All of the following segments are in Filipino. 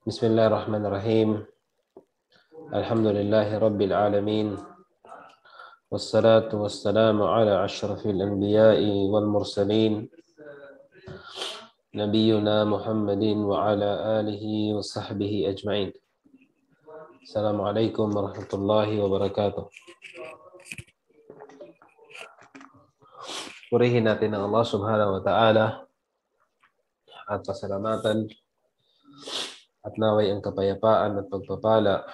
Bismillahirrahmanirrahim. Alhamdulillahi Rabbil Alamin. Wassalatu wassalamu ala ashrafil anbiya'i wal mursalin. Nabiyyuna Muhammadin wa ala alihi wa sahbihi ajma'in. Assalamualaikum warahmatullahi wabarakatuh. Purihin natin ang Allah subhanahu wa ta'ala at pasalamatan at naway ang kapayapaan at pagpapala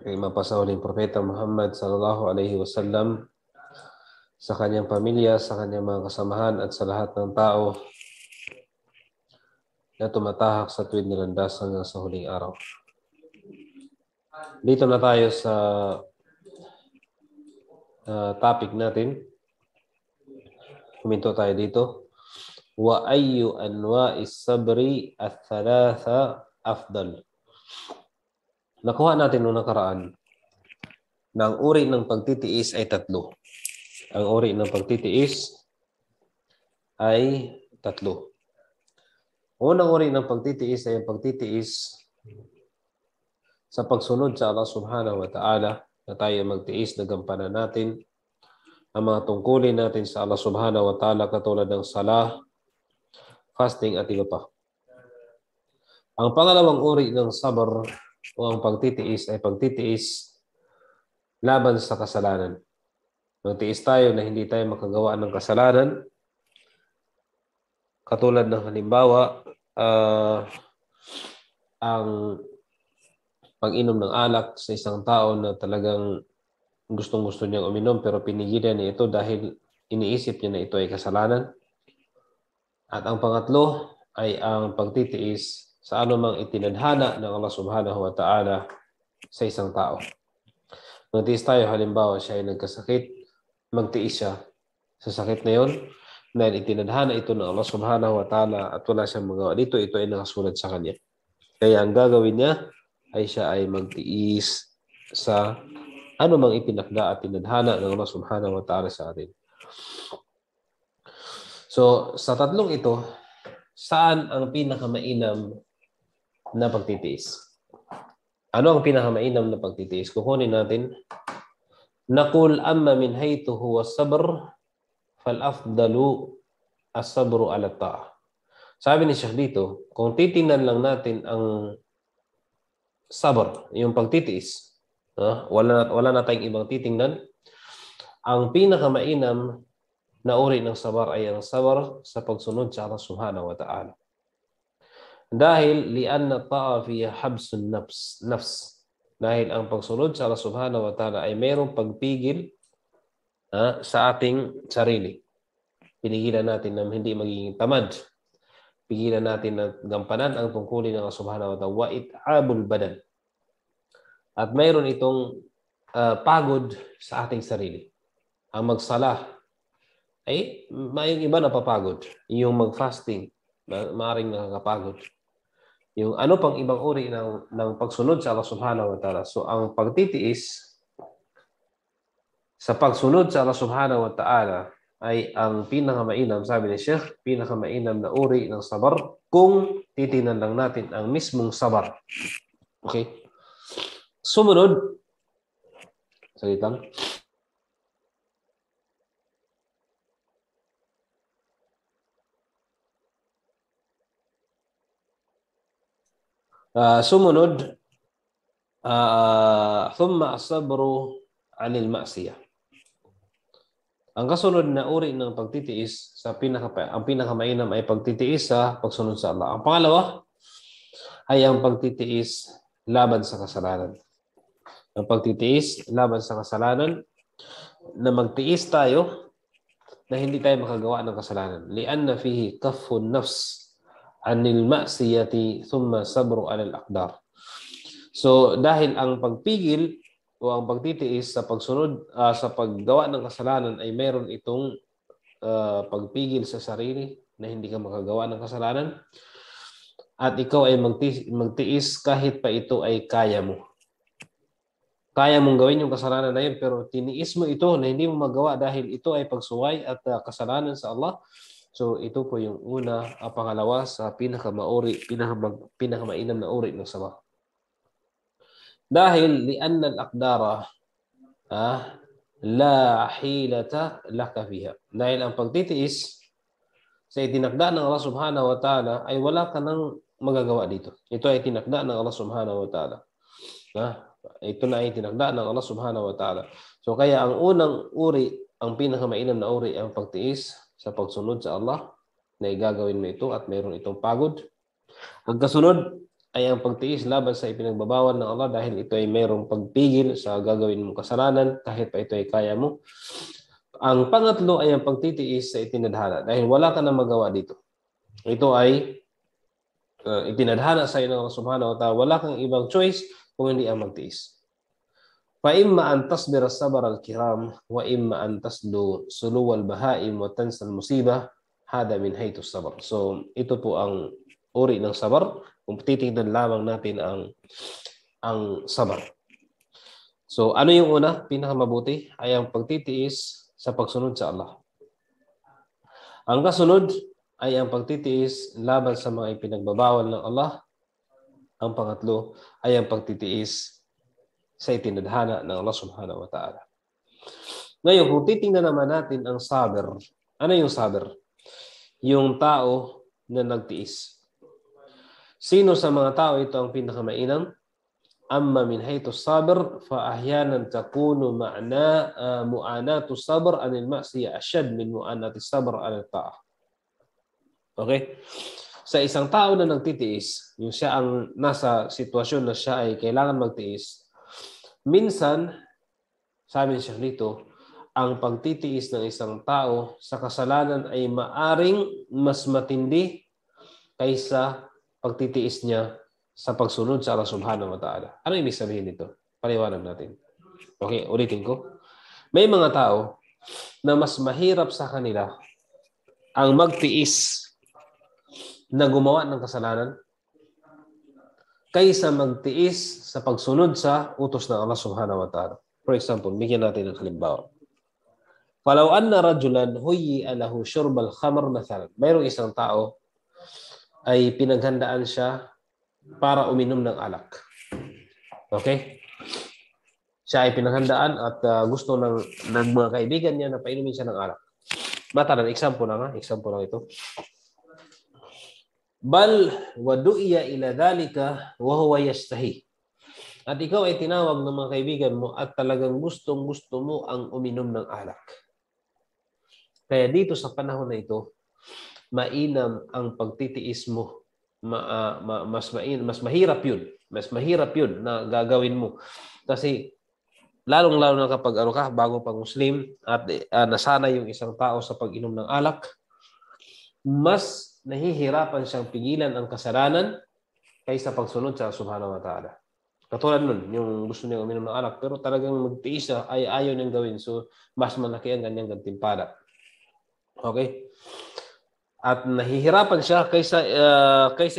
kay mapasawaling Propeta Muhammad sallallahu alaihi wasallam, sa kanyang pamilya, sa kanyang mga kasamahan at sa lahat ng tao na tumatahak sa tuwid nilandas hanggang sa huling araw. Dito na tayo sa topic natin. Huminto tayo dito. Wa ayyu anwa'is sabri ath-thalatha afdal. Nakuha natin noong nakaraan na ang uri ng pagtitiis ay tatlo. Ang uri ng pagtitiis ay tatlo. Unang uri ng pagtitiis ay ang pagtitiis sa pagsunod sa Allah subhanahu wa ta'ala, na tayo magtiis na gampanan natin ang mga tungkulin natin sa Allah subhanahu wa ta'ala katulad ng salah, fasting at iba pa. Ang pangalawang uri ng sabr o ang pagtitiis ay pagtitiis laban sa kasalanan. Magtiis tayo na hindi tayo makagawa ng kasalanan. Katulad ng halimbawa, ang pag-inom ng alak sa isang tao na talagang gustong-gusto niyang uminom pero pinigilan niya ito dahil iniisip niya na ito ay kasalanan. At ang pangatlo ay ang pagtitiis sa anumang itinadhana ng Allah subhanahu wa ta'ala sa isang tao. Magtiis tayo, halimbawa siya ay nagkasakit, magtiis siya sa sakit na yun dahil itinadhana ito ng Allah subhanahu wa ta'ala at wala siyang magawa dito, ito ay nakasulat sa kanya. Kaya ang gagawin niya ay siya ay magtiis sa anumang itinakda at tinadhana ng Allah subhanahu wa ta'ala sa atin. So, sa tatlong ito, saan ang pinakamainam na pagtitiis? Ano ang pinakamainam na pagtitiis? Kukunin natin. Naqul amma min haythu huwa sabr fal afdalu as-sabru ala ta'ah. Sabi ni Sheikh dito, kung titingnan lang natin ang sabr, yung pagtitiis, wala na tayong ibang titingnan, ang pinakamainam na uri ng sabar ay ang sabar sa pagsunod sa Allah subhanahu wa ta'ala. Dahil lianna ta'a fiya habsun nafs. Dahil ang pagsunod sa Allah subhanahu wa ta'ala ay mayroong pagpigil sa ating sarili. Pinigilan natin na hindi magiging tamad. Pigilan natin na gampanan ang tungkulin ng Allah subhanahu wa ta'ala. Wa it'abul badan. At mayroon itong pagod sa ating sarili. Ang magsalah ay may iba na papagod. Yung mag-fasting, maaaring nakakapagod. Yung ano pang ibang uri ng pagsunod sa Allah subhanahu wa ta'ala. So ang pagtitiis sa pagsunod sa Allah subhanahu wa ta'ala ay ang pinakamainam, sabi ni Sheikh, pinakamainam na uri ng sabar kung titingnan lang natin ang mismong sabar. Okay? Sumunod, salitang sumunod, thumma as-sabru 'anil ma'siyah. Ang kasunod na uri ng pagtitiis ang pinakamainam ay pagtitiis sa pagsunod sa Allah. Ang pangalawa ay ang pagtitiis laban sa kasalanan. Ang pagtitiis laban sa kasalanan, na magtiis tayo na hindi tayo makagawa ng kasalanan. Lianna fihi kaffun nafs anil ma'siyati thumma sabru 'alal aqdar. So dahil ang pagpigil o ang pagtitiis sa pagsunod sa paggawa ng kasalanan ay mayroon itong pagpigil sa sarili na hindi ka makagawa ng kasalanan, at ikaw ay magtiis kahit pa ito ay kaya mo. Kaya mong gawin yung kasalanan na yun pero tiniis mo ito na hindi mo magawa dahil ito ay pagsuway at kasalanan sa Allah. So ito po yung una, pangalawa sa pinakamainam na uri ng sabar. Dahil lianna al-aqdara la hilata laka fiha. Dahil ang pagtitiis sa itinakda ng Allah Subhanahu wa Ta'ala ay wala ka nang magagawa dito. Ito ay tinakda ng Allah Subhanahu wa Ta'ala. Ito na ay tinakda ng Allah Subhanahu wa Ta'ala. So kaya ang unang uri, ang pinakamainam na uri ang pagtiis sa pagsunod sa Allah na igagawin mo ito at mayroon itong pagod. Ang kasunod ay ang pagtiis laban sa ipinagbabawal ng Allah dahil ito ay mayroong pagpigil sa gagawin mong kasalanan kahit pa ito ay kaya mo. Ang pangatlo ay ang pagtitiis sa itinadhana dahil wala ka na magawa dito. Ito ay itinadhana sa iyo ng Allah Subhanahu wa Ta'ala. Wala kang ibang choice kung hindi ang magtiis. فإما أن تصبر الصبر الكرام وإما أن تسلو سلو البهائم وتنسى المصيبة هذا من حيث الصبر. So ito po ang uri ng sabar. Kung titingnan lamang natin ang sabar. So ano yung una? Pinakamabuti ay ang pagtitiis sa pagsunod sa Allah. Ang kasunod ay ang pagtitiis laban sa mga ipinagbabawal ng Allah. Ang pangatlo ay ang pagtitiis sa itinadhana ng Allah Subhanahu wa Ta'ala. Ngayon, kung titingnan naman natin ang sabir, ano yung sabir? Yung tao na nagtiis. Sino sa mga tao ito ang pinakamainam? Amma min haythu sabir fa ahyanan takunu ma'na mu'anatu sabr anil ma'siyah ashad min mu'anati sabr anil ta'ah. Okay? Sa isang tao na nagtitiis, yung siya ang nasa sitwasyon na siya ay kailangan magtiis, minsan, sabi siya dito, ang pagtitiis ng isang tao sa kasalanan ay maaring mas matindi kaysa pagtitiis niya sa pagsunod sa Allah Subhanahu wa Ta'ala. Ano ibig sabihin nito? Paliwanag natin. Okay, ulitin ko. May mga tao na mas mahirap sa kanila ang magtiis na gumawa ng kasalanan kaysa magtiis sa pagsunod sa utos ng Allah Subhanahu wa Ta'ala. For example, bigyan natin ng halimbawa. Falaw anna rajulan huyyi'a lahu shurbal khamr mathalan. Mayroong isang tao ay pinaghandaan siya para uminom ng alak. Okay? Siya ay pinaghandaan at gusto ng mga kaibigan niya na painumin siya ng alak. Matalan, example lang ito. Bal wadu'iya ila dhalika wa huwa yastahi. At ikaw ay tinawag ng mga kaibigan mo at talagang gustong-gusto mo ang uminom ng alak. Kaya dito sa panahon na ito, mainam ang pagtitiis mo. Mas mahirap yun. Mas mahirap yun na gagawin mo. Kasi lalong-lalo na kapag bago pang Muslim at nasanay yung isang tao sa pag-inom ng alak, mas nahihirapan siyang pigilan ang kasalanan kaysa pagsunod sa Subhanahu wa Ta'ala. Katulad nun, yung gusto niya uminom ng alak, pero talagang magtiis siya, ay ayaw niyang gawin. So, mas malaki ang kanyang gantimpala. Okay? At nahihirapan siya kaysa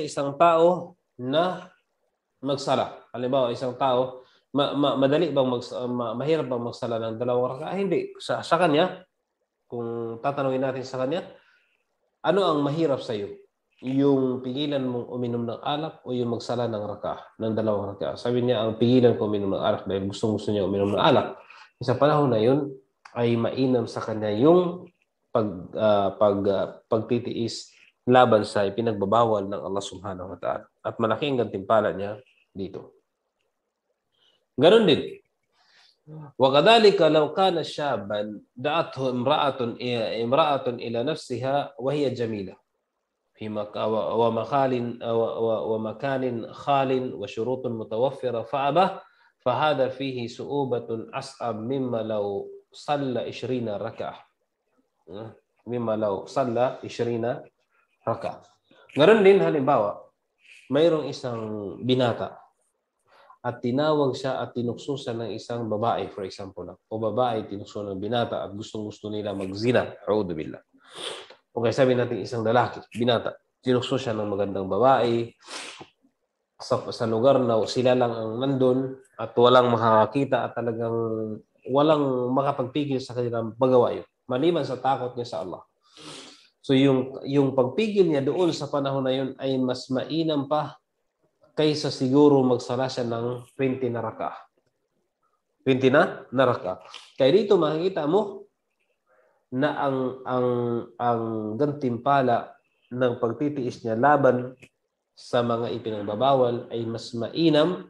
isang tao na magsala. Halimbawa, isang tao, madali bang mahirap bang magsala ng 2 rakaat? Hindi. Sa kanya, kung tatanungin natin sa kanya, ano ang mahirap sa iyo? Yung pigilan mong uminom ng alak o yung magsala ng 2 rakaat? Sabi niya, ang pigilan ko uminom ng alak dahil gusto niya uminom ng alak. Sa panahon na yun, ay mainam sa kanya yung pagtitiis laban sa ipinagbabawal ng Allah Subhanahu wa Ta'ala. At malaki ang gantimpala niya dito. Ganon din. وكذلك لو كان شابا دعته امرأة إلى نفسها وهي جميلة في ومكان خال وشروط متوفرة فأبى فهذا فيه صعوبة أصعب مما لو صلى 20 ركعة Ngayon din halimbawa, mayroong isang binata at tinawag siya at tinuksusan ng isang babae, for example, o babae tinukso ng binata at gustong-gusto nila magzina, a'udhu billah. Okay, sabi natin isang lalaki, binata, tinukso siya ng magandang babae sa lugar na sila lang ang nandun at walang makakakita at talagang walang makapagpigil sa kanilang paggawa yun, maliban sa takot niya sa Allah. So yung pagpigil niya doon sa panahon na yun ay mas mainam pa kaysa siguro magsala siya ng 20 na raka. 20 na raka. Kaya dito makikita mo na ang gantimpala ng pagtitiis niya laban sa mga ipinagbabawal ay mas mainam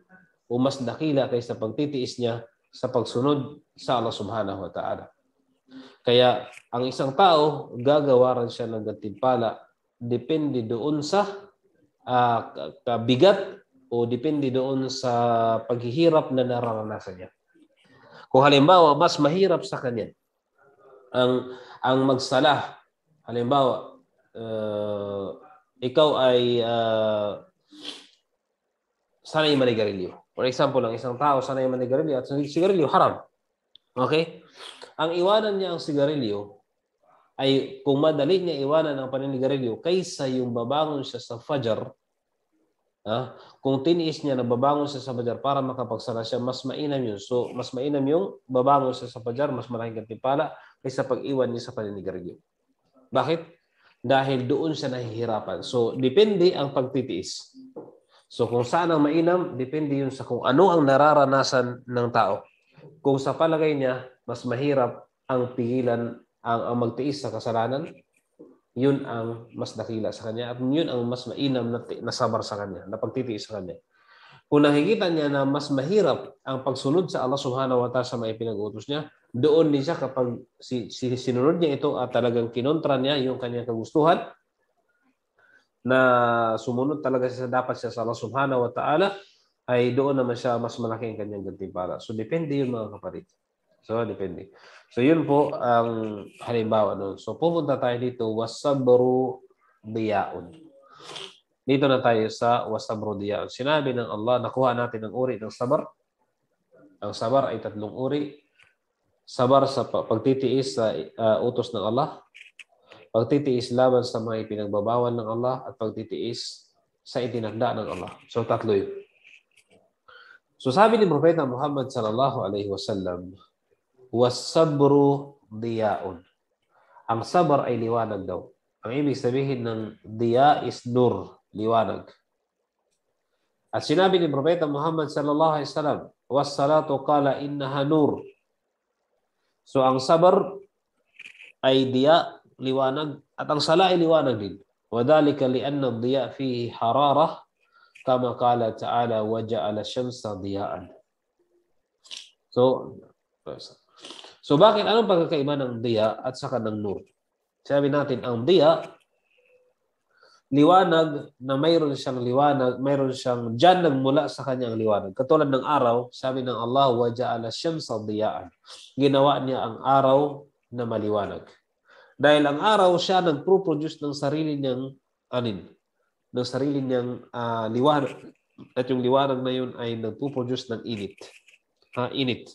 o mas dakila kaysa pagtitiis niya sa pagsunod sa Allah Subhanahu wa Ta'ala. Kaya ang isang tao, gagawaran siya ng gantimpala depende doon sa kabigat o depende doon sa paghihirap na nararanasan niya. Kung halimbawa, mas mahirap sa kanya ang magsala. Halimbawa, ikaw ay sanay manigarilyo. For example, ang isang tao sanay manigarilyo at sigarilyo haram. Okay? Ang iwanan niya ang sigarilyo ay kung madali niya iwanan ang paninigarilyo kaysa yung babangon siya sa fajar, kung tiniis niya na babangon siya sa fajar para makapagsala siya, mas mainam yun. So, mas mainam yung babangon siya sa fajar, mas malaking gantimpala kaysa pag-iwan niya sa paninigarilyo. Bakit? Dahil doon siya nahihirapan. So, depende ang pagtitiis. So, kung saan ang mainam, depende yun sa kung ano ang nararanasan ng tao. Kung sa palagay niya, mas mahirap ang pigilan, ang magtiis sa kasalanan, yun ang mas dakila sa kanya at yun ang mas mainam na sabar sa kanya, na pagtitiis sa kanya. Kung nakikita niya na mas mahirap ang pagsunod sa Allah Subhanahu wa Ta'ala sa mga pinag-utos niya, doon din siya kapag sinunod niya ito at talagang kinontra niya yung kanyang kagustuhan, na sumunod talaga siya dapat siya sa Allah Subhanahu wa Ta'ala, ay doon naman siya mas malaking kanyang gantimpala. So, depende yun mga kapatid. So, depende. So, yun po ang halimbawa nun. So, pupunta tayo dito, wasabru diyaun. Dito na tayo sa wasabru diyaun. Sinabi ng Allah, nakuha natin ang uri ng sabar. Ang sabar ay 3 uri. Sabar sa pagtitiis sa utos ng Allah, pagtitiis laban sa mga ipinagbabawal ng Allah, at pagtitiis sa itinakda ng Allah. So, 3 yun. So, sabi ni Propeta Muhammad sallallahu alaihi wasallam, wasabru diyaun. Ang sabar ay liwanag daw. Ang ibig sabihin ng diya is nur, liwanag. At sinabi ni Propeta Muhammad sallallahu alaihi wasallam, was-salatu qala innaha nur. So, ang sabar ay diya, liwanag, at ang sala ay liwanag din. Wadhalika li'anna ad-diya fihi hararah, kama qala ta'ala wa ja'ala syamsa diya'an. So bakit anong pagkakaiba ng diya at saka ng nur? Sabi natin ang diya, liwanag na mayroon siyang liwanag, mayroon siyang diyan nagmula sa kanyang liwanag. Katulad ng araw, sabi ng Allah wa ja'ala syamsa diya'an. Ginawa niya ang araw na maliwanag. Dahil ang araw siya nagpo-produce ng sarili niyang ng sarili niyang liwanag, at yung liwanag na yun ay nagpo-produce ng init. Init.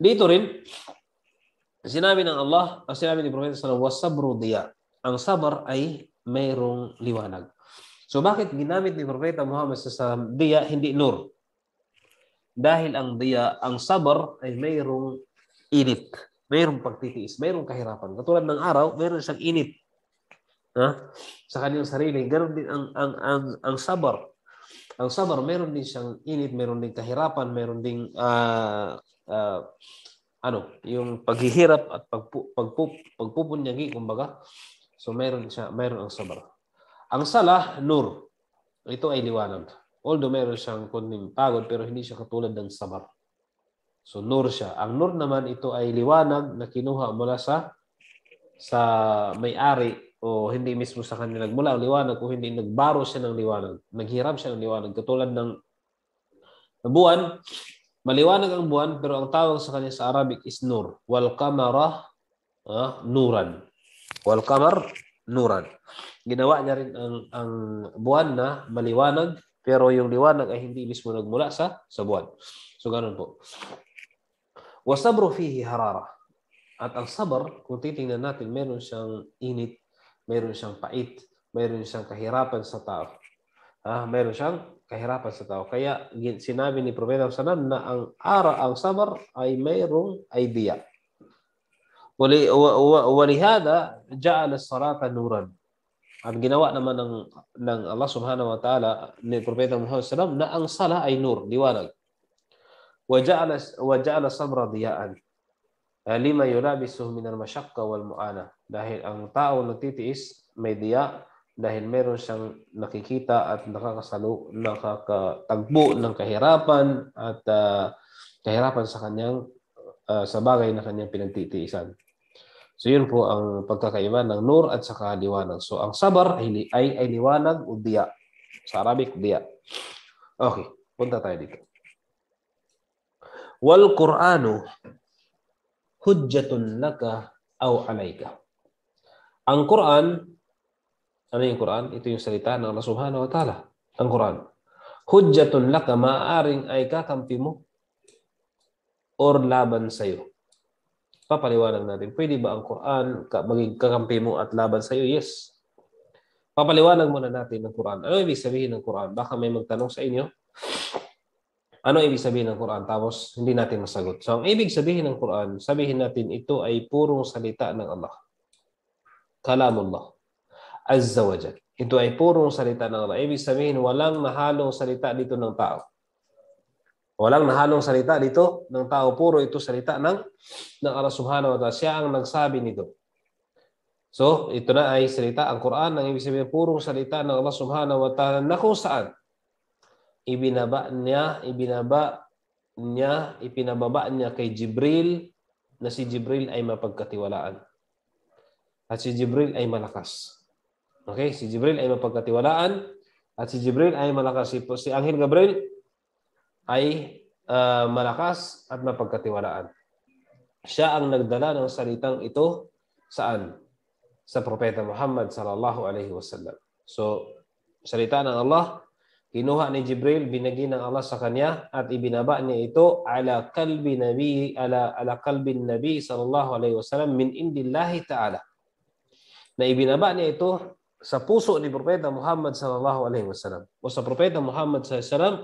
Dito rin, sinabi ng Allah, sinabi ni Propeta sallallahu alaihi wasallam, wasabru diya. Ang sabar ay mayroong liwanag. So bakit ginamit ni Propeta Muhammad sa diya, hindi nur? Dahil ang diya, ang sabar ay mayroong init, mayroong pagtitiis, mayroong kahirapan. Katulad ng araw, mayroon siyang init sa kanyang sarili. Ganon din ang sabar. Ang sabar, meron din siyang init, meron din kahirapan, meron din yung paghihirap at pagpupunyagi, kumbaga. So meron ang sabar. Ang sala, nur. Ito ay liwanag. Although meron siyang kunting pagod, pero hindi siya katulad ng sabar. So nur siya. Ang nur naman, ito ay liwanag na kinuha mula sa may-ari, o hindi mismo sa kanya nagmula ang liwanag, o hindi nagbaro siya ng liwanag. Naghiram siya ng liwanag. Katulad ng buwan, maliwanag ang buwan, pero ang tawag sa kanya sa Arabic is nur. Wal qamara nuran. Wal qamar nuran. Ginawa niya rin ang buwan na maliwanag, pero yung liwanag ay hindi mismo nagmula sa buwan. So ganun po. Wasabru fihi harara. At ang sabar, kung titingnan natin, meron siyang init, meron siyang pait, meron siyang kahirapan sa tao. Meron siyang kahirapan sa tao. Kaya sinabi ni Propeta Sallam na ang sabar ay mayroong idea. Walihada ja'ala as-salata nuran. At ginawa naman ng Allah subhanahu wa ta'ala ni Propeta Muhammad sallallahu alaihi wasallam na ang sala ay nur, liwanag. Wa ja'ala sabra diyaan. Lima yulabisuhu min al-mashaqqa wal mu'ana. Dahil ang tao nagtitiis may diya dahil meron siyang nakikita at nakakatagbo ng kahirapan at kahirapan sa kanyang sa bagay na kanyang pinagtitiisan. So yun po ang pagkakaiba ng nur at saka liwanag. So ang sabar ay liwanag o diya. Sa Arabic, diya. Okay, punta tayo dito. Wal Qur'anu hujjatun laka aw alayka. Ang Quran, ano yung Quran? Ito yung salita ng Allah subhanahu wa ta'ala. Ang Quran. Hujjatun laka, maaring ay kakampi mo or laban sa'yo. Papaliwanag natin, pwede ba ang Quran maging kakampi mo at laban sa'yo? Yes. Papaliwanag muna natin ng Quran. Ano ibig sabihin ng Quran? Baka may magtanong sa inyo, ano ibig sabihin ng Quran? Tapos hindi natin masagot. So ang ibig sabihin ng Quran, sabihin natin ito ay purong salita ng Allah. Kalamullah. Azza wa Jal. Ito ay purong salita ng Allah. Ibig sabihin, walang nahalong salita dito ng tao. Walang nahalong salita dito ng tao. Puro ito salita ng Allah subhanahu wa ta'ala. Siya ang nagsabi nito. So, ito na ay salita. Ang Quran, ang ibig sabihin, purong salita ng Allah subhanahu wa ta'ala na kung saan ipinababa niya kay Jibril na si Jibril ay mapagkatiwalaan. At si Jibril ay malakas. Okay? Si Jibril ay mapagkatiwalaan at si Jibril ay malakas. Si Anghel Gabriel ay malakas at mapagkatiwalaan. Siya ang nagdala ng salitang ito saan? Sa Propeta Muhammad sallallahu alaihi wasallam. So, salita ng Allah, kinuha ni Jibril, binagi ng Allah sa kanya at ibinaba niya ito ala qalbi nabi sallallahu alaihi wasallam min indillahi ta'ala. Na ibinaba niya ito sa puso ni Propeta Muhammad sallallahu alaihi wasallam o sa Propeta Muhammad sallallahu alaihi wasallam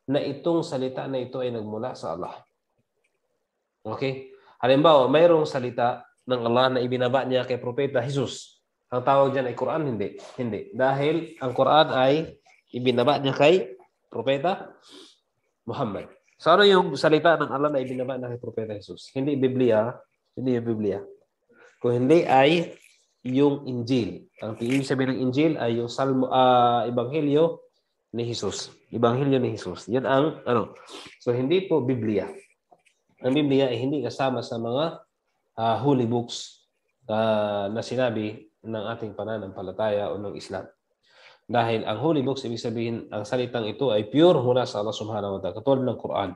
na itong salita na ito ay nagmula sa Allah. Okay? Halimbawa, mayroong salita ng Allah na ibinaba niya kay Propeta Jesus. Ang tawag diyan ay Quran? Hindi. Hindi. Dahil ang Quran ay ibinaba niya kay Propeta Muhammad. So ano yung salita ng Allah na ibinaba niya kay Propeta Jesus? Hindi Biblia. Hindi yung Biblia. Kung hindi ay yung Injil. Ang ibig sabihin ng Injil ay yung Ebanghelyo ni Jesus. Ebanghelyo ni Jesus. Yan ang ano. So hindi po Biblia. Ang Biblia ay hindi kasama sa mga holy books na sinabi ng ating pananampalataya o ng Islam. Dahil ang holy books, ibig sabihin, ang salitang ito ay pure mula sa Allah subhanahu wa ta'ala. Katulad ng Quran,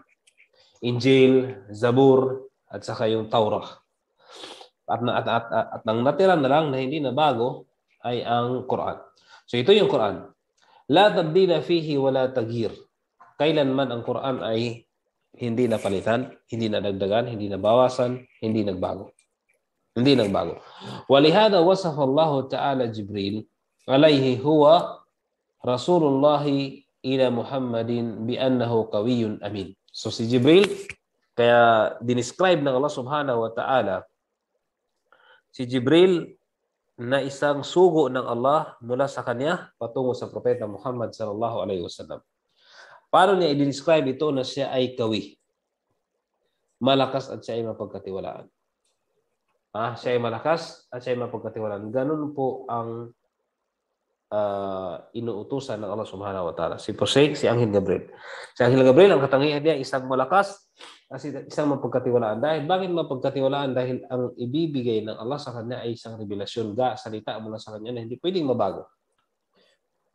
Injil, Zabur, at saka yung Taurah. At ang natira na lang na hindi na bago ay ang Quran. So ito yung Quran. La tabdila fihi wala taghir. Kailanman ang Quran ay hindi napalitan, hindi nadagdagan, hindi nabawasan, hindi nagbago. Hindi nagbago. Walihada wasafa Allah Ta'ala Jibril alayhi huwa Rasulullah ila Muhammadin bi annahu qawiyyun amin. So si Jibril, kaya dinescribe ng Allah Subhanahu wa Ta'ala si Jibril na isang sugo ng Allah mula sa kanya patungo sa Propeta Muhammad sallallahu alaihi wasallam. Paano niya i-describe ito na siya ay kawi? Malakas at siya ay mapagkatiwalaan. Siya ay malakas at siya ay mapagkatiwalaan. Ganun po ang inuutusan ng Allah subhanahu wa ta'ala. Si Anghel Gabriel. Si Anghel Gabriel, ang katangian niya isang malakas at isang mapagkatiwalaan. Dahil bakit mapagkatiwalaan? Dahil ang ibibigay ng Allah sa kanya ay isang revelasyon, salita mula sa kanya na hindi pwedeng mabago.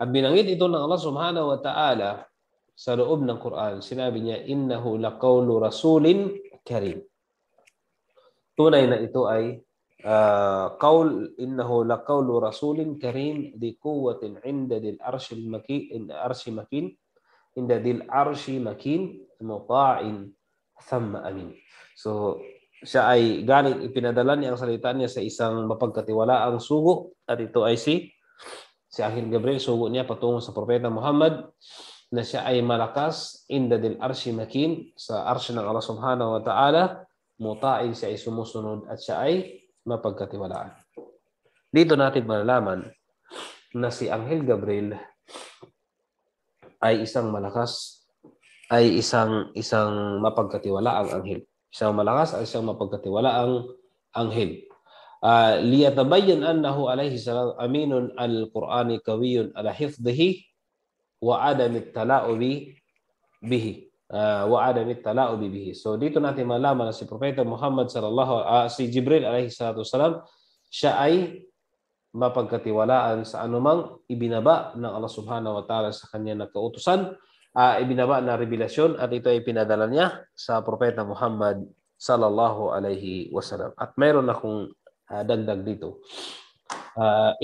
At binanggit ito ng Allah subhanahu wa ta'ala sa loob ng Quran. Sinabi niya, innahu laqawlu rasulin karim. Tunay na ito ay innahu laqawlu rasulin karim di quwwatin inda dil arshi makin inda dil arshi makin muta'in thumma amin. So siya ay galing ipinadala niya ang salita niya sa isang mapagkatiwalaang sugo at ito ay si Anghel Gabriel, sugo niya patungo sa Propeta Muhammad na siya ay malakas inda dil arshi makin sa arshi ng Allah subhanahu wa ta'ala, muta'in, siya ay sumusunod at siya ay mapagkatiwalaan. Dito natin malalaman na si Anghel Gabriel ay isang malakas, ay isang mapagkatiwalaang anghel. Isang malakas at isang mapagkatiwalaang anghel. Liyatabayyan annahu alayhi salam aminun al-Qur'ani kawiyun ala hifdhihi wa adamit tala'ubi bihi. So dito natin malaman na si Propeta Muhammad si Jibril alayhi salatu wasalam, siya ay mapagkatiwalaan sa anumang ibinaba ng Allah subhanahu wa ta'ala sa kanya na kautusan, ibinaba na revelasyon, at ito ay pinadala niya sa Propeta Muhammad sallallahu alayhi wasallam. At mayroon akong dagdag dito.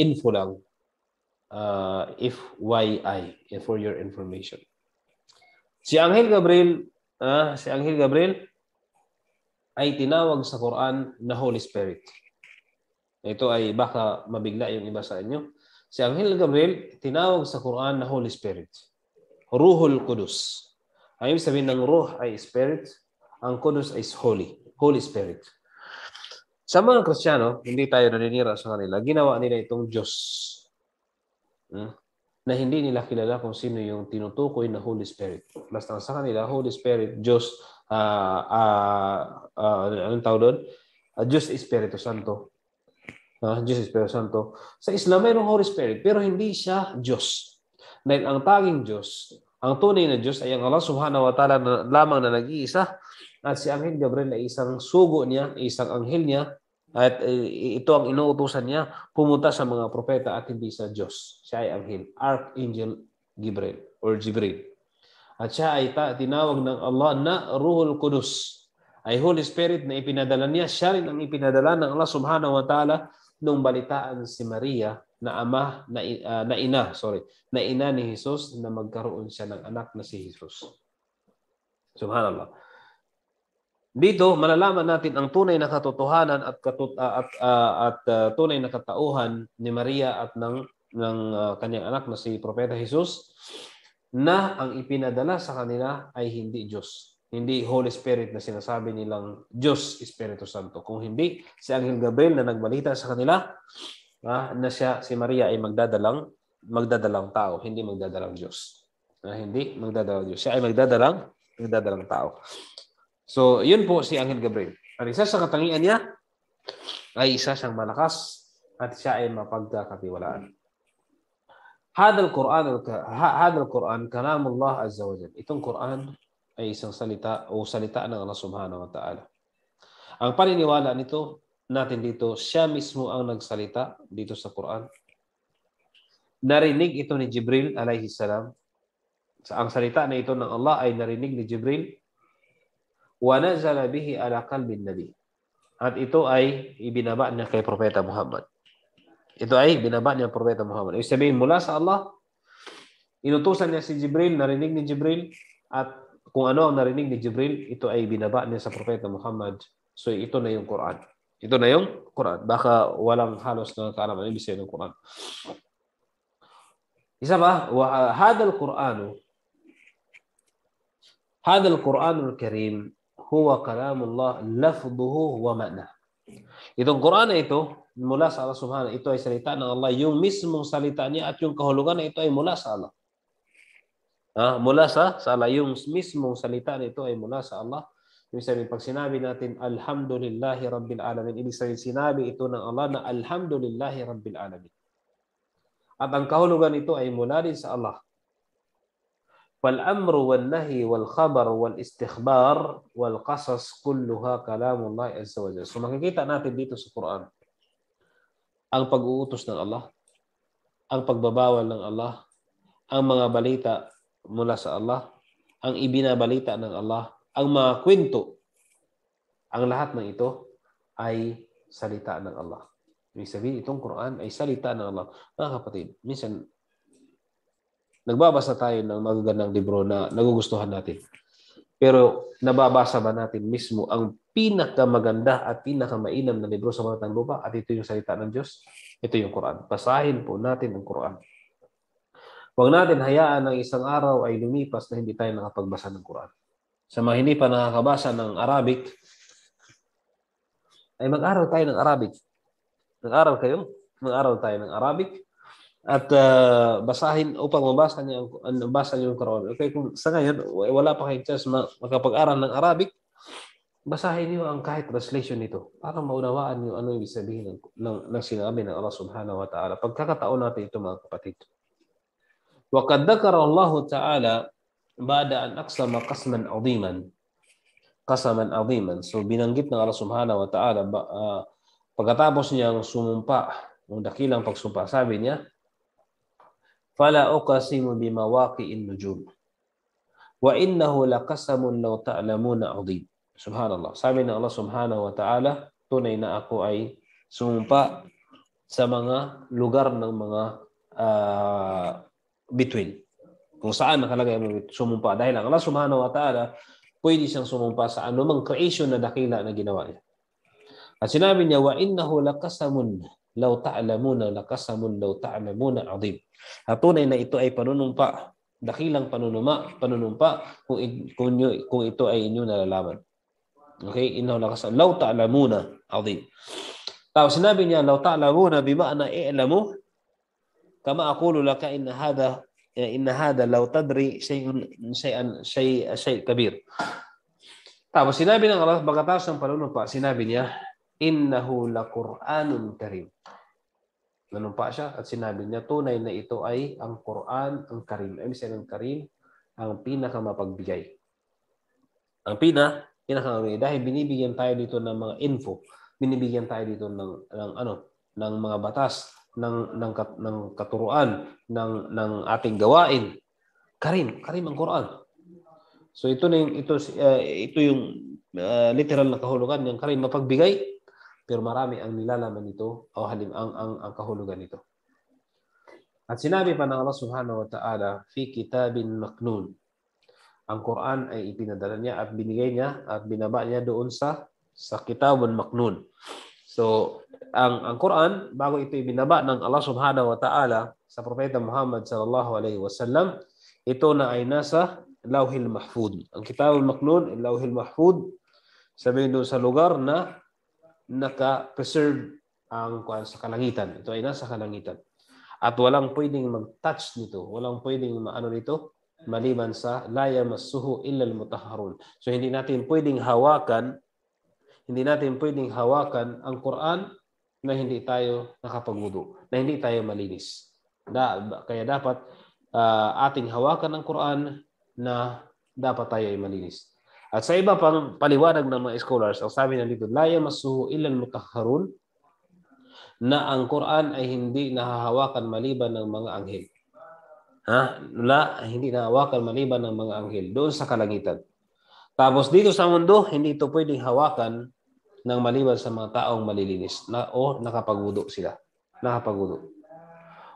Info lang. FYI, for your information. Si Anghel Gabriel ay tinawag sa Quran na Holy Spirit. Ito ay baka mabigla yung iba sa inyo. Si Anghel Gabriel tinawag sa Quran na Holy Spirit. Ruhul Qudus. Ang ibig sabihin ng ruh ay spirit, ang Qudus ay Holy Spirit. Sa mga Kristiyano, hindi tayo naninira sa kanila, ginawa nila itong Diyos. Na hindi nila kilala kung sino yung tinutukoy na Holy Spirit. Basta sa kanila, Holy Spirit, Diyos, anong tawag doon? Diyos Espiritu Santo. Diyos Espiritu Santo. Sa Islam, mayroong Holy Spirit, pero hindi siya Diyos. Dahil ang taging Diyos, ang tunay na Diyos ay ang Allah subhanahu wa ta'ala lamang na nag-iisa, at si Anghel Gabriel ay isang sugo niya, isang anghel niya, at ito ang inuutusan niya pumunta sa mga propeta at hindi sa Diyos. Siya ay anghel, Archangel Gabriel or Jibril. At siya ay tinawag ng Allah na Ruhul Qudus, ay Holy Spirit na ipinadala niya. Siya rin ang ipinadala ng Allah subhanahu wa ta'ala nung balitaan si Maria na ina ni Jesus na magkaroon siya ng anak na si Jesus. Subhanallah. Dito malalaman natin ang tunay na katotohanan at tunay na katauhan ni Maria at ng kanyang anak na si Propeta Jesus, na ang ipinadala sa kanila ay hindi Diyos. Hindi Holy Spirit na sinasabi nilang Diyos, Espiritu Santo. Kung hindi, si Anghel Gabriel na nagbalita sa kanila na si Maria ay magdadalang tao, hindi magdadalang Diyos. Hindi magdadalang Diyos. Siya ay magdadalang tao. So, yun po si Anghel Gabriel. Ang isa sa katangian niya ay isa siyang malakas at siya ay mapagkakatiwalaan. Hadal Quran kalamullah azza wa jalla. Itong Quran ay isang salita ng Allah subhanahu wa ta'ala. Ang paniniwala natin dito, siya mismo ang nagsalita dito sa Quran. Narinig ito ni Jibril alayhi salam. Ang salita na ito ng Allah ay narinig ni Jibril. Wa nazala bihi ala qalbin nabi. At ito ay ibinaba niya kay Propeta Muhammad. Ito ay binaba niya Propeta Muhammad. Ibig sabihin, mula sa Allah, inutusan niya si Jibril, narinig ni Jibril, at kung ano ang narinig ni Jibril, ito ay binaba niya sa Propeta Muhammad. So ito na yung Quran. Ito na yung Quran. Baka walang halos na kaalaman ibig sabihin ng Quran. Isa ba? Hadal Quranul Karim huwa kalamullah lafduhu wa ma'na. Itong Quran na ito, mula sa Allah subhanahu, ito ay salita ng Allah. Yung mismong salita niya at yung kahulugan na ito ay mula sa Allah. Mula sa Allah. Yung mismong salita na ito ay mula sa Allah. Ibig sabihin, pag sinabi natin, Alhamdulillahi Rabbil Alamin, ibig sabihin, sinabi ito ng Allah na Alhamdulillahi Rabbil Alamin. At ang kahulugan ito ay mula din sa Allah. فالأمر والنهي والخبر والاستخبار والقصص كلها كلام الله عز وجل. So makikita natin dito sa Quran ang pag-uutos ng Allah, ang pagbabawal ng Allah, ang mga balita mula sa Allah, ang ibinabalita ng Allah, ang mga kwento. Ang lahat ng ito ay salita ng Allah. Ibig sabihin, itong Quran ay salita ng Allah. Mga kapatid, minsan nagbabasa tayo ng magagandang libro na nagugustuhan natin. Pero nababasa ba natin mismo ang pinakamaganda at pinakamainam na libro sa mga lupa at ito yung salita ng Diyos? Ito yung Quran. Basahin po natin ang Quran. Huwag natin hayaan ng isang araw ay lumipas na hindi tayo nakapagbasa ng Quran. Sa mga hindi pa nakakabasa ng Arabic, ay mag-aral tayo ng Arabic. Nag-aral kayo? Nag-aral tayo ng Arabic at basahin upang mabasa niyo yung Quran. Okay, kung sa ngayon wala pa kayong chance makapag-aral ng Arabic, basahin niyo ang kahit translation nito para maunawaan niyo ano yung sabihin ng sinabi ng Allah Subhanahu wa Ta'ala. Pagkakataon natin ito, mga kapatid. Wa qad dzakara Allah Ta'ala ba'da an aqsama qasman 'aziman. Qasaman 'aziman. So binanggit ng Allah Subhanahu wa Ta'ala pagkatapos niyang sumumpa, ng dakilang pagsumpa, sabi niya, "Fala uqsimu bimawaqi'in nujum. Wa innahu laqasamun law ta'lamuna 'azim." Subhanallah. Sabi ng Allah Subhanahu wa Ta'ala, tunay na ako ay sumumpa sa mga lugar ng mga between. Kung saan nakalagay ang sumumpa. Dahil ang Allah Subhanahu wa Ta'ala, pwede siyang sumumpa sa anumang creation na dakila na ginawa niya. At sinabi niya, wa innahu laqasamun law ta'lamuna laqasamun law ta'lamuna 'azim. At tunay na ito ay panunumpa, dakilang panunumpa kung ito ay inyo nalalaman. Okay, innahu laqasamun law ta'lamuna 'azim. Tapos sinabi niya, law ta'lamuna bima'na i'lamu kama aqulu laka inna hadha law tadri shay kabir. Tapos sinabi ng Allah, pagkatapos ng panunumpa, sinabi niya, innahu laqur'anun karim. Nanumpa siya at sinabi niya, tunay na ito ay ang Quran, ang Karim. Ibig sabihin ng Karim, ang pinakamapagbigay. Ang pinakamapagbigay. Dahil binibigyan tayo dito ng mga info, binibigyan tayo dito ng mga batas, ng katuruan, ng ating gawain. Karim ang Quran. So ito yung literal na kahulugan ng Karim, mapagbigay. Pero marami ang nilalaman nito o ang kahulugan nito. At sinabi pa ng Allah Subhanahu wa Ta'ala, fi kitabin maknun. Ang Quran ay ipinadala niya at binigay niya at binaba niya doon sa kitabun maknun. So, ang Quran, bago ito ibinaba ng Allah Subhanahu wa Ta'ala sa Propeta Muhammad sallallahu alaihi wasallam, ito na ay nasa Lawhil Mahfud. Ang kitabul maknun, Lawhil Mahfud, sabihin doon sa lugar na naka-preserve ang sa kalangitan. Ito ay nasa kalangitan. At walang pwedeng mag-touch nito. Walang pwedeng nito maliban sa la yamassuhu illa al-mutahharun. So hindi natin pwedeng hawakan ang Quran na hindi tayo nakapagwudu, na hindi tayo malinis. Kaya dapat ating hawakan ang Quran na dapat tayo ay malinis. At sa iba pang paliwanag ng mga scholars, ang sabi na dito, la yamassuhu illa al-mutahharun, na ang Quran ay hindi nahahawakan maliban ng mga anghel. Hindi nahahawakan maliban ng mga anghel doon sa kalangitan. Tapos dito sa mundo, hindi ito pwedeng hawakan ng maliban sa mga taong malilinis o nakapagwudu sila. Nakapagwudu.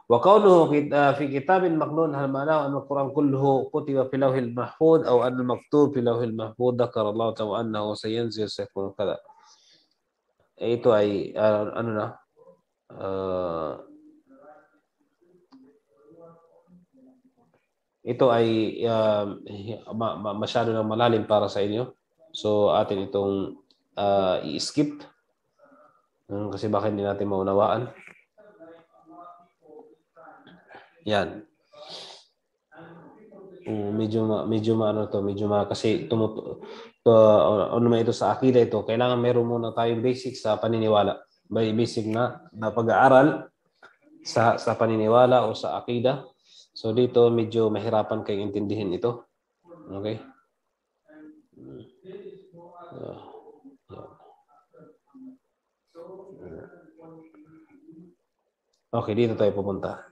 Wa qawluhu fi kitabin maknun, hal ma'nahu an al-Quran kulluhu kutiba fi lawhil mahfud aw an al-maktub fi lawhil mahfud, dzakara Allah ta'ala annahu sayanzil sayfun kada. Ito ay ito ay masyado nang malalim para sa inyo. So atin itong i-skip kasi baka hindi natin maunawaan. Yan. Medyo kasi naman ito sa akida ito. Kailangan meron muna tayong basic sa paniniwala. Basic na pag-aaral sa paniniwala o sa akida. So dito medyo mahirapan kayong intindihin ito. Okay? Okay, dito tayo pupunta.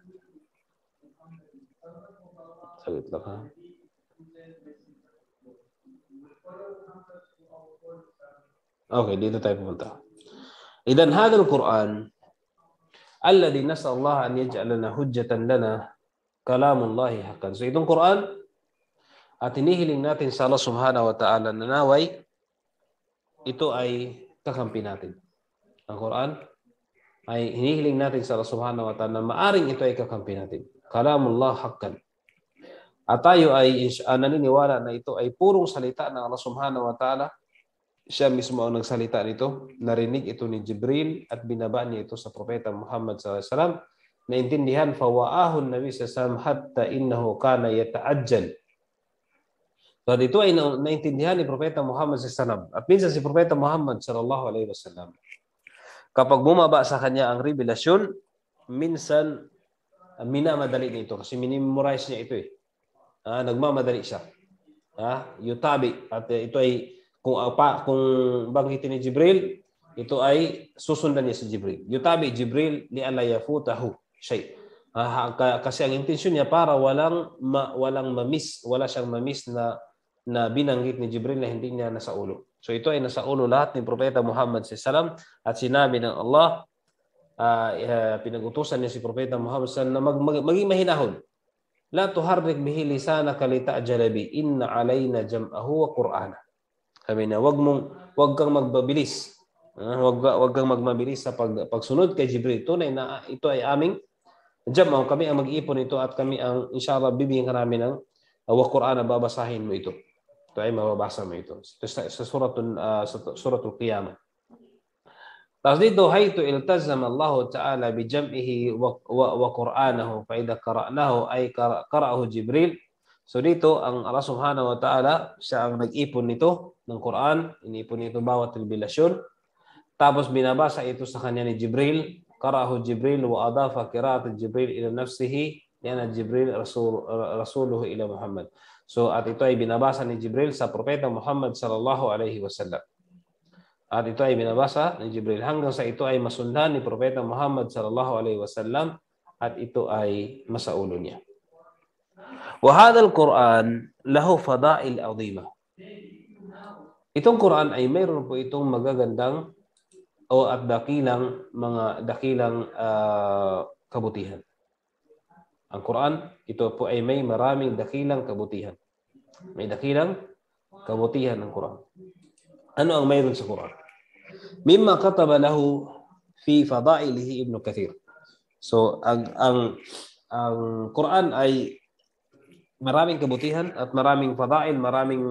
Saglit lang ha. Okay, dito tayo pupunta. Idan hadal Quran alladhi nasa Allah an yaj'alana hujjatan lana kalamullahi haqqan. So itong Quran at hinihiling natin sa Allah Subhanahu wa Ta'ala na naway ito ay kakampi natin. Ang Quran ay hinihiling natin sa Allah Subhanahu wa Ta'ala na maaring ito ay kakampi natin. Kalamullah haqqan. At tayo ay naniniwala na ito ay purong salita ng Allah Subhanahu wa Ta'ala siya mismo ang nagsalita nito. Narinig ito ni Jibril at binaba niya ito sa Propeta Muhammad SAW. Naintindihan, fawa'ahun Nabi SAW hatta innahu kana yata'ajjal. So ito ay naintindihan ni Propeta Muhammad SAW. At minsan si Propeta Muhammad SAW, kapag bumaba sa kanya ang revelasyon, minsan minamadali nito kasi minimemorize niya ito eh. Nagmamadali siya. Yutabi. At ito ay kung banggitin ni Jibril, ito ay susundan niya si Jibril. Yutabi Jibril li alla yafutahu shay. Kasi ang intensyon niya para wala siyang mamiss na binanggit ni Jibril na hindi niya nasa ulo. So ito ay nasa ulo lahat ni Propeta Muhammad SAW at sinabi ng Allah, pinag-utusan niya si Propeta Muhammad SAW na maging mahinahon. La tuharrik bihi lisanaka lita'jala bi inna alayna jam'ahu wa qur'ana. Sabi na wag kang magbabilis. Wag kang magmabilis sa pagsunod kay Jibril. Tunay na ito ay aming jam'ahu, kami ang mag-iipon ito at kami ang inshallah bibigyan ka namin ng wa qur'ana, babasahin mo ito. Ito ay mababasa mo ito. Ito sa suratul Qiyamah. Tapos dito, haytu iltazama Allah Ta'ala bijam'ihi wa Qur'anahu fa idza qara'nahu ay qara'ahu Jibril. So dito, ang Allah Subhanahu wa Ta'ala, siya ang nag-ipon nito ng Quran, inipon nito bawat revelasyon. Tapos binabasa ito sa kanya ni Jibril, qara'ahu Jibril wa adafa qira'at Jibril ila nafsihi lianna Jibril rasuluhu ila Muhammad. So at ito ay binabasa ni Jibril sa Propeta Muhammad sallallahu alaihi wasallam. At ito ay binabasa ni Jibril hanggang sa ito ay masundan ni Propeta Muhammad sallallahu alaihi wasallam at ito ay masaulo niya. Wa hadzal Quran lahu fada'il 'azima. Itong Quran ay mayroon po itong magagandang at dakilang kabutihan. Ang Quran, ito po ay may maraming dakilang kabutihan. May dakilang kabutihan ng Quran. Ano ang mayroon sa Quran? Mimma kataba lahu fi fadailihi Ibn Kathir. So ang Quran ay maraming kabutihan at maraming fadail, maraming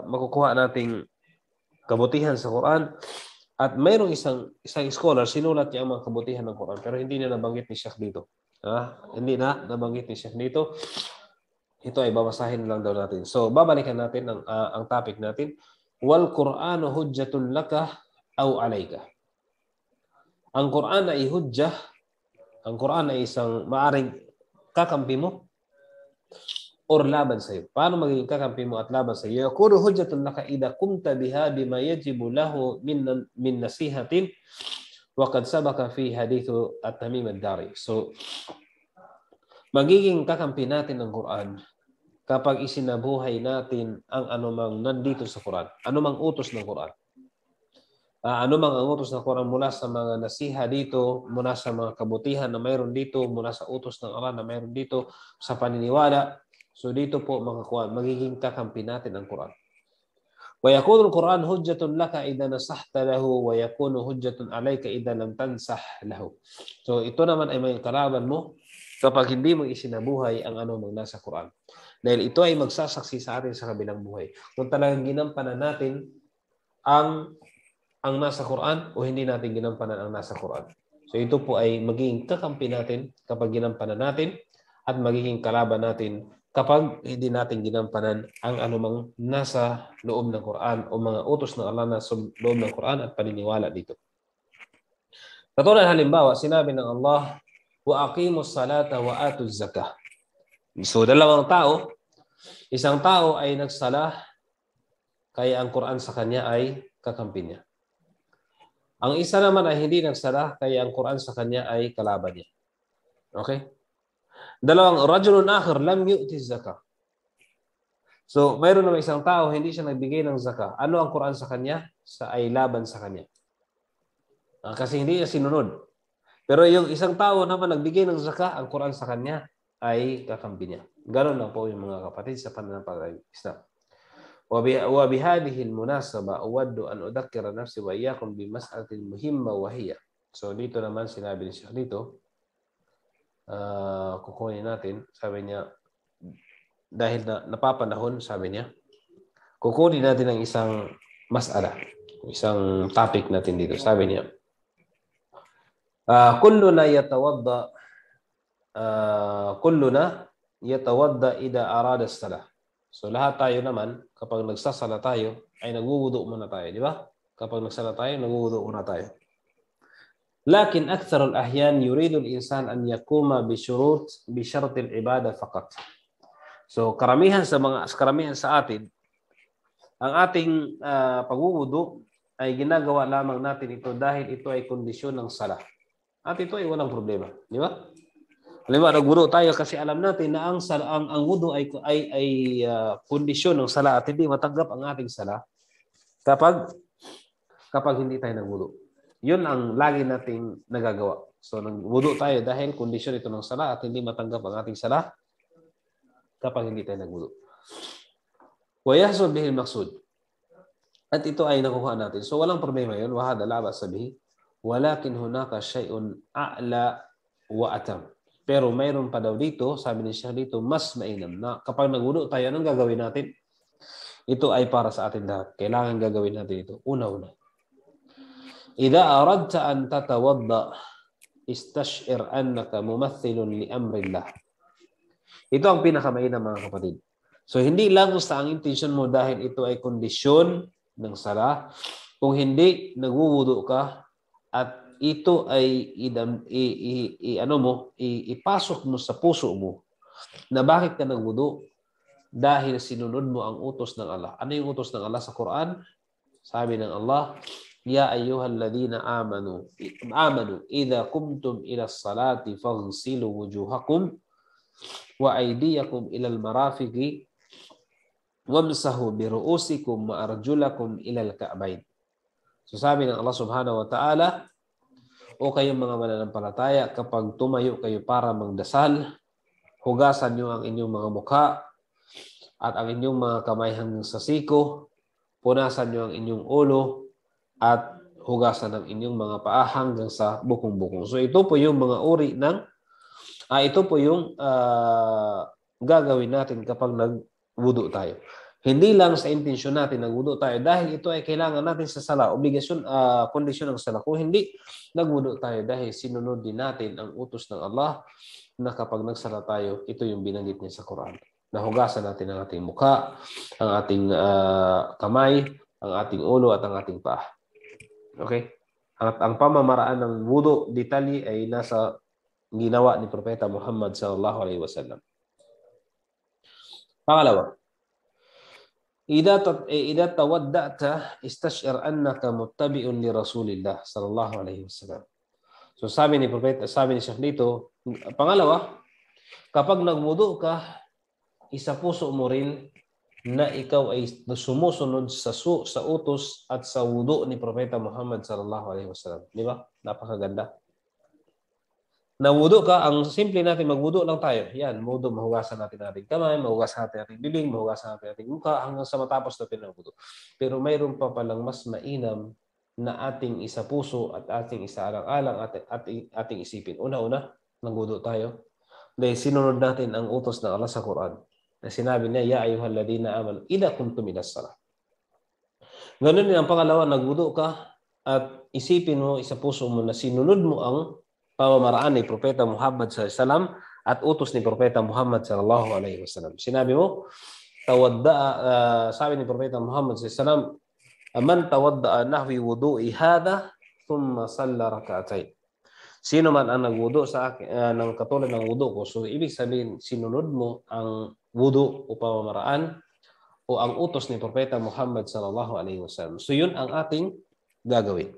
makukuha nating kabutihan sa Quran. At mayroong isang scholar, sinulat niya ang mga kabutihan ng Quran pero hindi na nabanggit ni Sheikh dito. Hindi na nabanggit ni Sheikh dito. Ito ay babasahin lang daw natin. So babalikan natin ang topic natin. Wal Qur'anu hujjatun laka aw alayka. Ang Quran ay hujjah. Ang Quran ay isang maaring kakampi mo or laban sa iyo. Paano magiging kakampi mo at laban sa iyo? Yakunu hujjatun laka idha qumta biha bima yajibu lahu min nasihatin wa qad sabaka fi hadithu at-Tamim ad-Dari. So magiging kakampi natin ang Quran kapag isinabuhay natin ang anumang nandito sa Quran, anumang utos ng Quran. Anumang ang utos ng Quran mula sa mga nasiha dito, mula sa mga kabutihan na mayroon dito, mula sa utos ng Allah na mayroon dito, sa paniniwala. So dito po mga kuwan, magiging kakampi natin ang Quran. Wa yakunu al-Quran hujjatun laka idha nasahta lahu wa yakunu hujjatun alayka idha lam tansah lahu. So ito naman ay may kalaban mo kapag hindi mo isinabuhay ang anumang nasa Quran. Dahil ito ay magsasaksi sa atin sa kabilang buhay. Kung talagang ginampanan natin ang nasa Quran o hindi natin ginampanan ang nasa Quran. So ito po ay magiging kakampi natin kapag ginampanan natin at magiging kalaban natin kapag hindi natin ginampanan ang anumang nasa loob ng Quran o mga utos ng Allah nasa loob ng Quran at paniniwala dito. Katulad halimbawa, sinabi ng Allah, wa aqimus salata wa atuz zakah. So dalawang tao, isang tao ay nagsala kaya ang Quran sa kanya ay kakampi niya. Ang isa naman ay hindi nagsala kaya ang Quran sa kanya ay kalaban niya. Okay? Dalawang rajulun akhir lam yu'ti zakah. So mayroon naman isang tao hindi siya nagbigay ng zakah. Ano ang Quran sa kanya? Ay laban sa kanya. Kasi hindi niya sinunod. Pero yung isang tao naman nagbigay ng zakah, ang Quran sa kanya ay kakampi niya. Ganon lang po yung mga kapatid sa pananampalataya. Wa bihadhihi almunasaba uwaddu an udhakkira nafsi wa iyyakum bi mas'alatin muhimma wa hiya. So dito naman sinabi ni Sheikh dito, kukunin natin, sabi niya, dahil na napapanahon, sabi niya, kukunin natin ang isang mas'ala. Isang topic natin dito. Sabi niya, kulluna yatawadda ida arada as-salah. So lahat tayo naman, kapag nagsasala tayo, ay nagwuwudu muna tayo, di ba? Kapag nagsala tayo, nagwuwudu muna tayo. Lakin akthar al-ahyan yuridu al-insan an yakuma bi shart al-ibada faqat. So karamihan sa atin, ang ating pagwuwudu ay ginagawa lamang natin ito dahil ito ay kondisyon ng sala. At ito ay walang problema, di ba? Halimbawa, nagwudu tayo kasi alam natin na ang wudu ay kondisyon ng sala at hindi matanggap ang ating sala kapag hindi tayo nagwudu. Yun ang lagi nating nagagawa. So, nagwudu tayo dahil kondisyon ito ng sala at hindi matanggap ang ating sala kapag hindi tayo nagwudu. Wa yahsul bihi al-maqsud. At ito ay nakuha natin. So, walang problema yun. Wa hada la ba'sa bihi. Walakin hunaka shay'un a'la wa atam. Pero mayroon pa daw dito, sabi ni Syekh dito, mas mainam na kapag nagwudu tayo, anong gagawin natin? Ito ay para sa atin lahat. Kailangan gagawin natin ito. Una-una. Idza aradta an tatawadda istash'ir annaka mumaththilun li amrillah. Ito ang pinakamainam mga kapatid. So hindi lang basta ang intention mo dahil ito ay kondisyon ng sala. Kung hindi nagwuwudu ka at ito ay ipasok mo sa puso mo na bakit ka nagwudu? Dahil sinunod mo ang utos ng Allah. Ano yung utos ng Allah sa Quran? Sabi ng Allah, Ya ayyuhalladhina amanu idza qumtum ila as-salati faghsilu wujuhakum wa aydiyakum ila al-marafiqi wamsahu bi ru'usikum wa arjulakum ila al-ka'bayn. So sabi ng Allah Subhanahu wa Ta'ala, o kayong mga mananampalataya, kapag tumayo kayo para magdasal, hugasan niyo ang inyong mga mukha at ang inyong mga kamay hanggang sa siko, punasan niyo ang inyong ulo at hugasan ang inyong mga paa hanggang sa bukong-bukong. So ito po yung mga uri ng ito po yung gagawin natin kapag nagwudu tayo. Hindi lang sa intensyon natin nagwudu tayo dahil ito ay kailangan natin sa sala, obligasyon, kondisyon ng sala. Kung hindi nagwudu tayo dahil sinunod din natin ang utos ng Allah na kapag nagsala tayo, ito yung binanggit niya sa Quran. Nahugasan natin ang ating mukha, ang ating kamay, ang ating ulo at ang ating paa. Okay? At ang pamamaraan ng wudu detalye ay nasa ginawa ni Propeta Muhammad sallallahu alaihi wasallam. Pangalawa, idza tawadda'ta istash'ir annaka muttabi'un li Rasulillah sallallahu alaihi wasallam. So sabi ni Syekh dito, pangalawa, kapag nagwudu ka, isa puso mo rin na ikaw ay sumusunod sa utos at sa wudu ni Propeta Muhammad sallallahu alaihi wasallam. Di ba? Napakaganda. Nawudu ka, ang simple natin, magwudu lang tayo. Yan, wudu, mahugasan natin ating kamay, mahugasan natin ating bibig, mahugasan natin ating mukha hanggang sa matapos natin ang wudu. Pero mayroon pa palang mas mainam na ating isa puso at ating isa alang-alang at ating isipin. Una-una, nagwudu tayo. Dahil sinunod natin ang utos ng Allah sa Quran. Na sinabi niya, Ya ayyuhalladhina amanu idza qumtum ila as-salah. Ganun din ang pangalawa, nagwudu ka at isipin mo, isa puso mo na sinunod mo ang pamamaraan ni Propeta Muhammad sallallahu alaihi wasallam at utos ni Propeta Muhammad sallallahu alaihi wasallam. Sinabi mo, sabi ni Propeta Muhammad sallallahu alaihi wasallam, man tawadda'a nahwi wudu'i hadha thumma salla rak'atayn. Sino man ang nagwudu sa akin ng katulad ng wudu ko, so ibig sabihin sinunod mo ang wudu o pamamaraan o ang utos ni Propeta Muhammad sallallahu alaihi wasallam. So yun ang ating gagawin.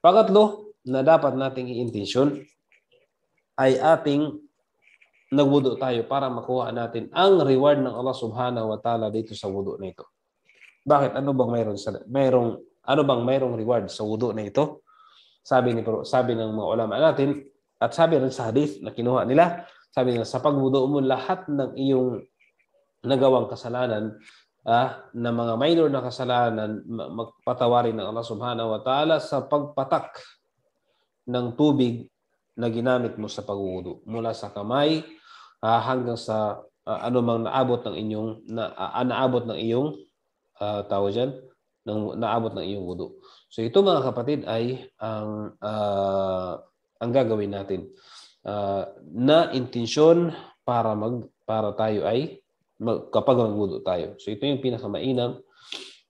Pangatlo na dapat nating i-intensyon ay ating nagwudu tayo para makuha natin ang reward ng Allah Subhanahu wa Ta'ala dito sa wudu na ito. Bakit? Ano bang mayroong reward sa wudu na ito? Sabi ng mga ulama natin at sabi rin sa hadith na kinuha nila, sabi nila sa pagwudu mo lahat ng iyong nagawang kasalanan na mga minor na kasalanan magpatawarin ng Allah Subhanahu wa Ta'ala sa pagpatak ng tubig na ginamit mo sa pagwudu mula sa kamay hanggang sa anumang naabot ng iyong tawag diyan naabot ng iyong wudu. So ito mga kapatid ay ang gagawin natin na intensyon para tayo ay kapag magwudu tayo. So ito yung pinakamainam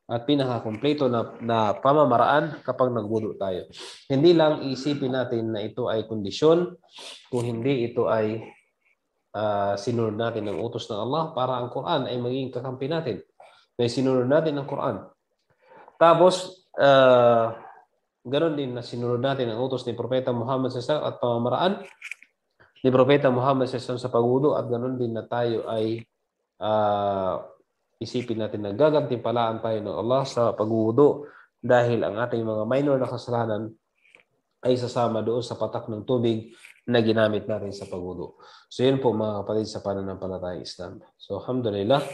at pinakakompleto na pamamaraan kapag nagwudu tayo. Hindi lang isipin natin na ito ay kondisyon, kung hindi ito ay sinunod natin ang utos ng Allah para ang Quran ay maging kakampi natin. May sinunod natin ang Quran. Tapos, ganoon din na sinunod natin ang utos ni Propeta Muhammad SAW at pamamaraan ni Propeta Muhammad SAW sa pagwudu at ganoon din na tayo ay isipin natin na gagantimpalaan tayo ng Allah sa pagwudu dahil ang ating mga minor na kasalanan ay sasama doon sa patak ng tubig na ginamit natin sa pagwudu. So yun po mga kapatid sa pananampalatayang Islam. So alhamdulillah,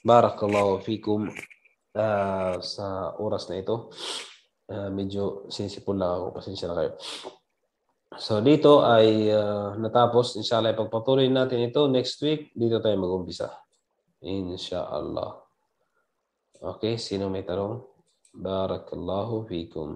barakallahu fikum sa oras na ito. Medyo sinisipon lang ako, pasensya na kayo. So dito ay natapos. Inshallah, pagpatuloy natin ito next week. Dito tayo mag-umpisa. Inshallah. Okay, sino may tanong? Barakallahu fikum.